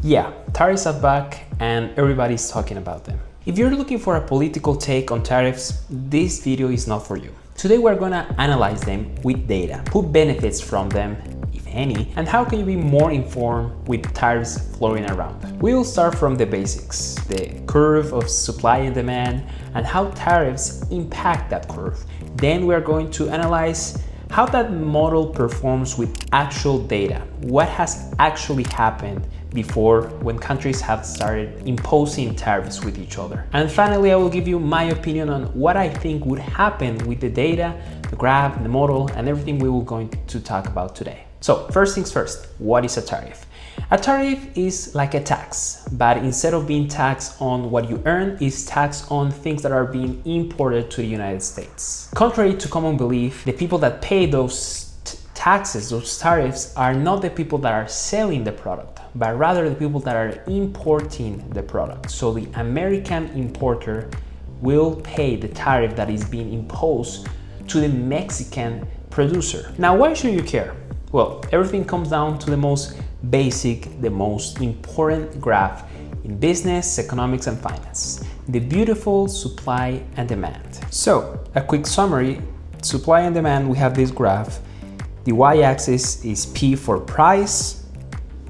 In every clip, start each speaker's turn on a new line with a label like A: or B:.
A: Yeah, tariffs are back and everybody's talking about them. If you're looking for a political take on tariffs, this video is not for you. Today we're gonna analyze them with data, who benefits from them, if any, and how can you be more informed with tariffs floating around. We will start from the basics, the curve of supply and demand, and how tariffs impact that curve. Then we're going to analyze how that model performs with actual data, what has actually happened before when countries have started imposing tariffs with each other. And finally, I will give you my opinion on what I think would happen with the data, the graph, the model, and everything we will going to talk about today. So first things first, what is a tariff? A tariff is like a tax, but instead of being taxed on what you earn, it's taxed on things that are being imported to the United States. Contrary to common belief, the people that pay those taxes, those tariffs, are not the people that are selling the product, but rather the people that are importing the product. So the American importer will pay the tariff that is being imposed to the Mexican producer. Now, why should you care? Well, everything comes down to the most basic, the most important graph in business, economics, and finance, the beautiful supply and demand. So, a quick summary, supply and demand, we have this graph. The y-axis is P for price,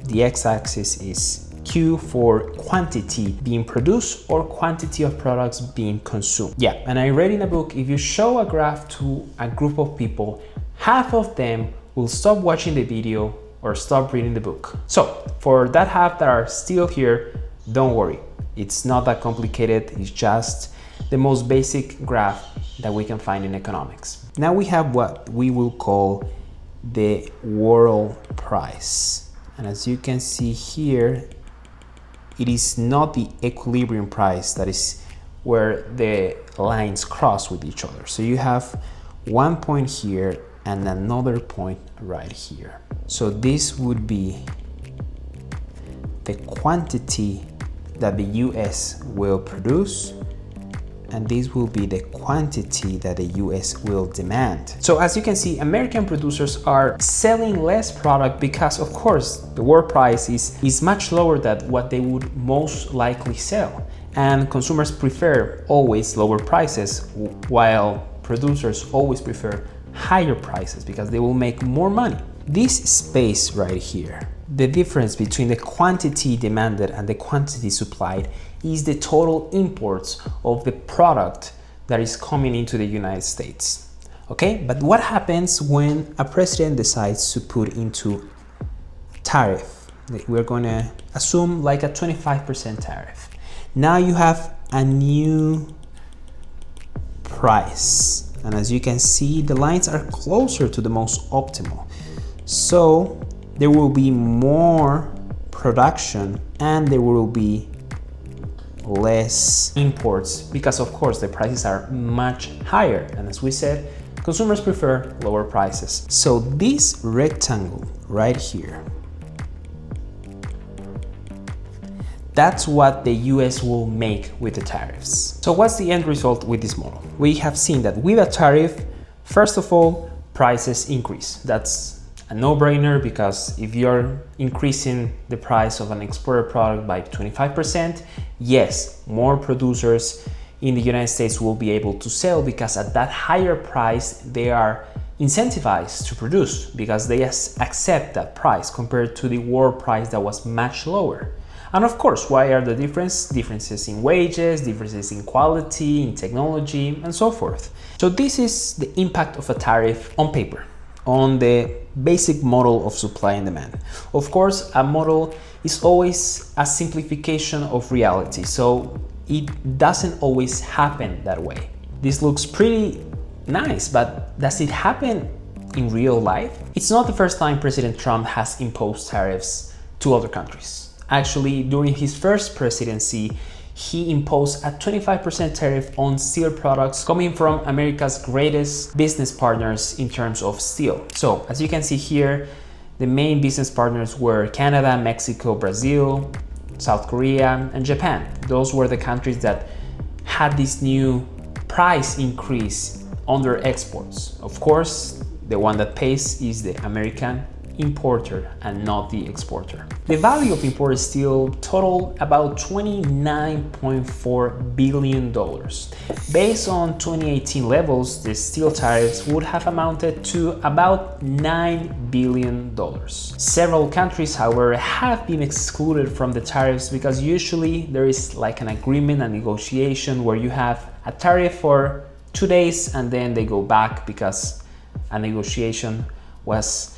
A: the x-axis is Q for quantity being produced or quantity of products being consumed. Yeah, and I read in a book, if you show a graph to a group of people, half of them will stop watching the video or stop reading the book. So for that half that are still here, don't worry. It's not that complicated. It's just the most basic graph that we can find in economics. Now we have what we will call the world price. And as you can see here, it is not the equilibrium price that is where the lines cross with each other. So you have one point here and another point right here. So this would be the quantity that the US will produce, and this will be the quantity that the US will demand. So as you can see, American producers are selling less product because, of course, the world price is much lower than what they would most likely sell. And consumers prefer always lower prices, while producers always prefer higher prices because they will make more money. This space right here, the difference between the quantity demanded and the quantity supplied, is the total imports of the product that is coming into the United States. Okay, but what happens when a president decides to put into tariff? We're going to assume like a 25% tariff. Now you have a new price. And as you can see, the lines are closer to the most optimal. So there will be more production and there will be less imports because, of course, the prices are much higher. And as we said, consumers prefer lower prices. So this rectangle right here, that's what the US will make with the tariffs. So what's the end result with this model? We have seen that with a tariff, first of all, prices increase. That's a no-brainer because if you're increasing the price of an exported product by 25%, yes, more producers in the United States will be able to sell because at that higher price, they are incentivized to produce because they accept that price compared to the world price that was much lower. And of course, why are the differences in wages, differences in quality, in technology, and so forth. So this is the impact of a tariff on paper, on the basic model of supply and demand. Of course, a model is always a simplification of reality, so it doesn't always happen that way. This looks pretty nice, but does it happen in real life? It's not the first time President Trump has imposed tariffs to other countries. Actually, during his first presidency, he imposed a 25% tariff on steel products coming from America's greatest business partners in terms of steel. So, as you can see here, the main business partners were Canada, Mexico, Brazil, South Korea, and Japan. Those were the countries that had this new price increase on their exports. Of course, the one that pays is the American importer and not the exporter. The value of imported steel totaled about $29.4 billion. Based on 2018 levels, the steel tariffs would have amounted to about $9 billion. Several countries, however, have been excluded from the tariffs because usually there is like an agreement, a negotiation where you have a tariff for 2 days and then they go back because a negotiation was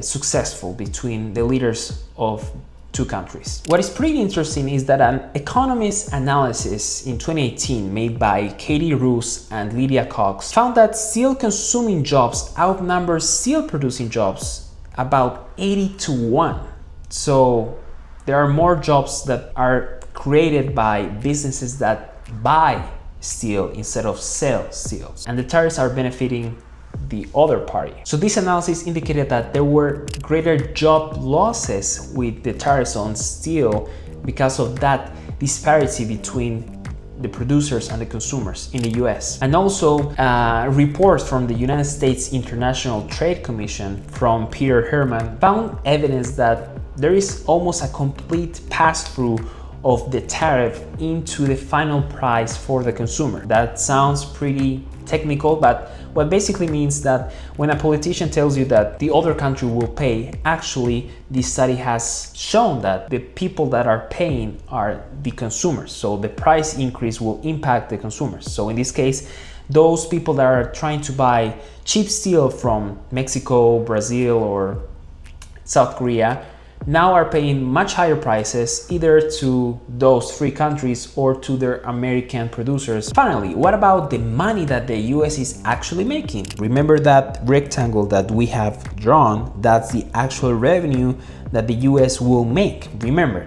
A: successful between the leaders of two countries. What is pretty interesting is that an economist analysis in 2018 made by Katie Roos and Lydia Cox found that steel consuming jobs outnumber steel producing jobs about 80-1. So there are more jobs that are created by businesses that buy steel instead of sell steel. And the tariffs are benefiting the other party. So this analysis indicated that there were greater job losses with the tariffs on steel because of that disparity between the producers and the consumers in the US. And also reports from the United States International Trade Commission from Peter Herman found evidence that there is almost a complete pass-through of the tariff into the final price for the consumer. That sounds pretty technical, but what basically means that when a politician tells you that the other country will pay, actually this study has shown that the people that are paying are the consumers. So the price increase will impact the consumers. So in this case, those people that are trying to buy cheap steel from Mexico, Brazil, or South Korea now are paying much higher prices either to those three countries or to their American producers. Finally, what about the money that the US is actually making? Remember that rectangle that we have drawn? That's the actual revenue that the US will make. Remember,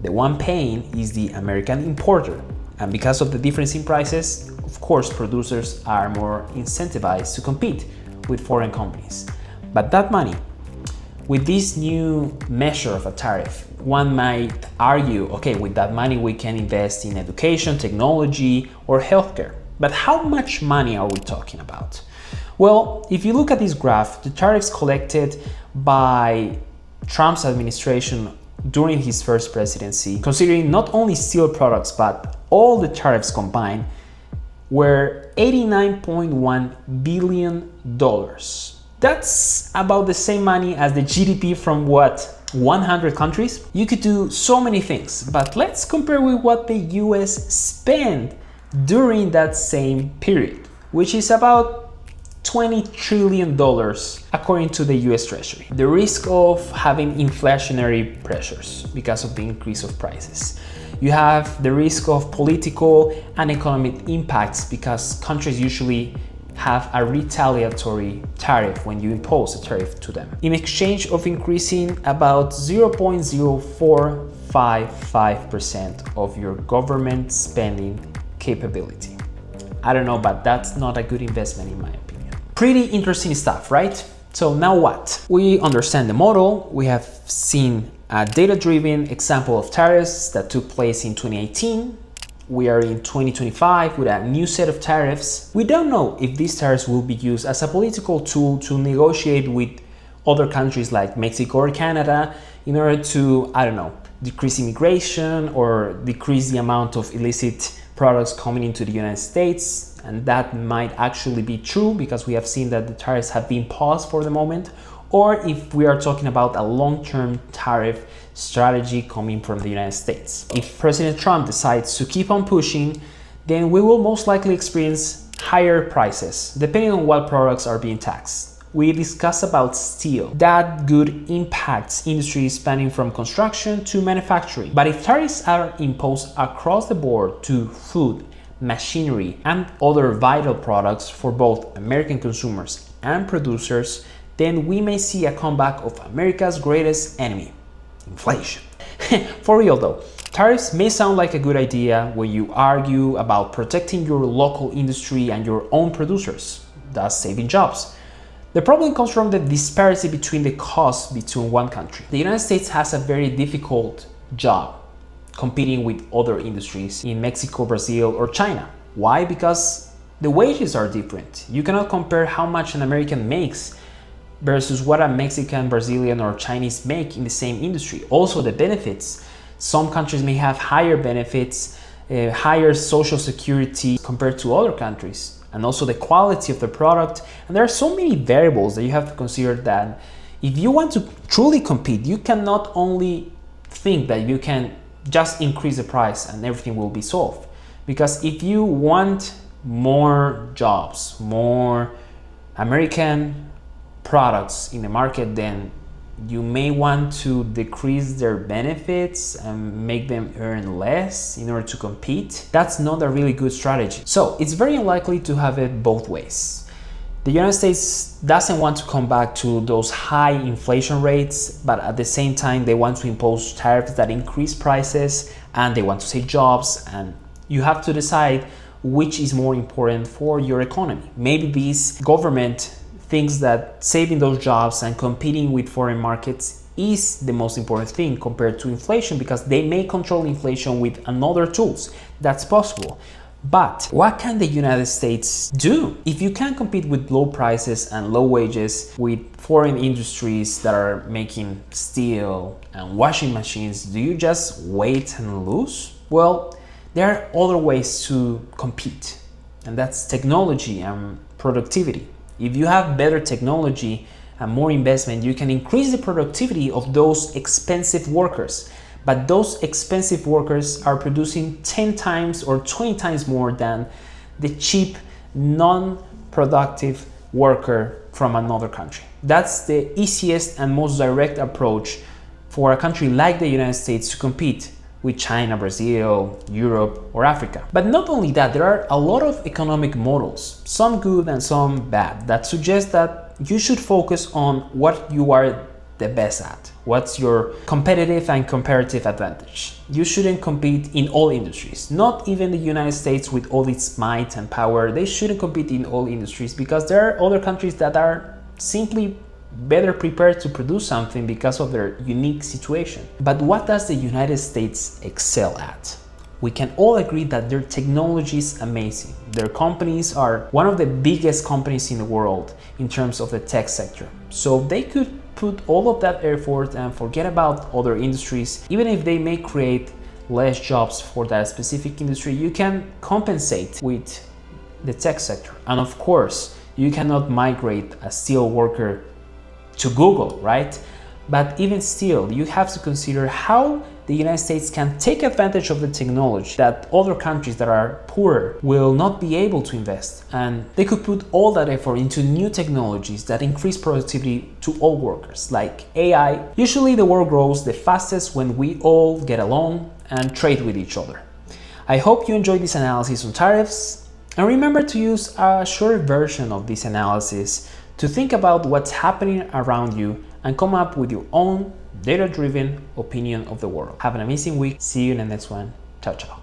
A: the one paying is the American importer. And because of the difference in prices, of course, producers are more incentivized to compete with foreign companies. But that money, with this new measure of a tariff, one might argue, okay, with that money we can invest in education, technology, or healthcare. But how much money are we talking about? Well, if you look at this graph, the tariffs collected by Trump's administration during his first presidency, considering not only steel products, but all the tariffs combined, were $89.1 billion. That's about the same money as the GDP from 100 countries? You could do so many things, but let's compare with what the US spent during that same period, which is about $20 trillion according to the US Treasury. The risk of having inflationary pressures because of the increase of prices. You have the risk of political and economic impacts because countries usually have a retaliatory tariff when you impose a tariff to them, in exchange of increasing about 0.0455% of your government spending capability. I don't know, but that's not a good investment in my opinion. Pretty interesting stuff, right? So now what? We understand the model. We have seen a data-driven example of tariffs that took place in 2018. We are in 2025 with a new set of tariffs. We don't know if these tariffs will be used as a political tool to negotiate with other countries like Mexico or Canada in order to, I don't know, decrease immigration or decrease the amount of illicit products coming into the United States. And that might actually be true because we have seen that the tariffs have been paused for the moment. Or if we are talking about a long-term tariff strategy coming from the United States. If President Trump decides to keep on pushing, then we will most likely experience higher prices depending on what products are being taxed. We discussed about steel. That good impacts industries spanning from construction to manufacturing. But if tariffs are imposed across the board to food, machinery, and other vital products for both American consumers and producers, then we may see a comeback of America's greatest enemy, inflation. For real though, tariffs may sound like a good idea when you argue about protecting your local industry and your own producers, thus saving jobs. The problem comes from the disparity between the costs between one country. The United States has a very difficult job competing with other industries in Mexico, Brazil, or China. Why? Because the wages are different. You cannot compare how much an American makes versus what a Mexican, Brazilian, or Chinese make in the same industry. Also the benefits. Some countries may have higher benefits, higher social security compared to other countries, and also the quality of the product. And there are so many variables that you have to consider that if you want to truly compete, you cannot only think that you can just increase the price and everything will be solved. Because if you want more jobs, more American products in the market, then you may want to decrease their benefits and make them earn less in order to compete. That's not a really good strategy. So it's very unlikely to have it both ways. The United States doesn't want to come back to those high inflation rates, but at the same time, they want to impose tariffs that increase prices and they want to save jobs. And you have to decide which is more important for your economy. Maybe this government thinks that saving those jobs and competing with foreign markets is the most important thing compared to inflation, because they may control inflation with another tools. That's possible. But what can the United States do? If you can't compete with low prices and low wages with foreign industries that are making steel and washing machines, do you just wait and lose? Well, there are other ways to compete, and that's technology and productivity. If you have better technology and more investment, you can increase the productivity of those expensive workers. But those expensive workers are producing 10 times or 20 times more than the cheap, non-productive worker from another country. That's the easiest and most direct approach for a country like the United States to compete with China, Brazil, Europe, or Africa. But not only that, there are a lot of economic models, some good and some bad, that suggest that you should focus on what you are the best at. What's your competitive and comparative advantage? You shouldn't compete in all industries. Not even the United States with all its might and power. They shouldn't compete in all industries because there are other countries that are simply better prepared to produce something because of their unique situation. But what does the United States excel at? We can all agree that their technology is amazing. Their companies are one of the biggest companies in the world in terms of the tech sector. So they could put all of that effort and forget about other industries. Even if they may create less jobs for that specific industry, you can compensate with the tech sector. And of course, you cannot migrate a steel worker to Google, right? But even still, you have to consider how the United States can take advantage of the technology that other countries that are poorer will not be able to invest. And they could put all that effort into new technologies that increase productivity to all workers, like AI. Usually the world grows the fastest when we all get along and trade with each other. I hope you enjoyed this analysis on tariffs. And remember to use a short version of this analysis to think about what's happening around you and come up with your own data-driven opinion of the world. Have an amazing week. See you in the next one. Ciao, ciao.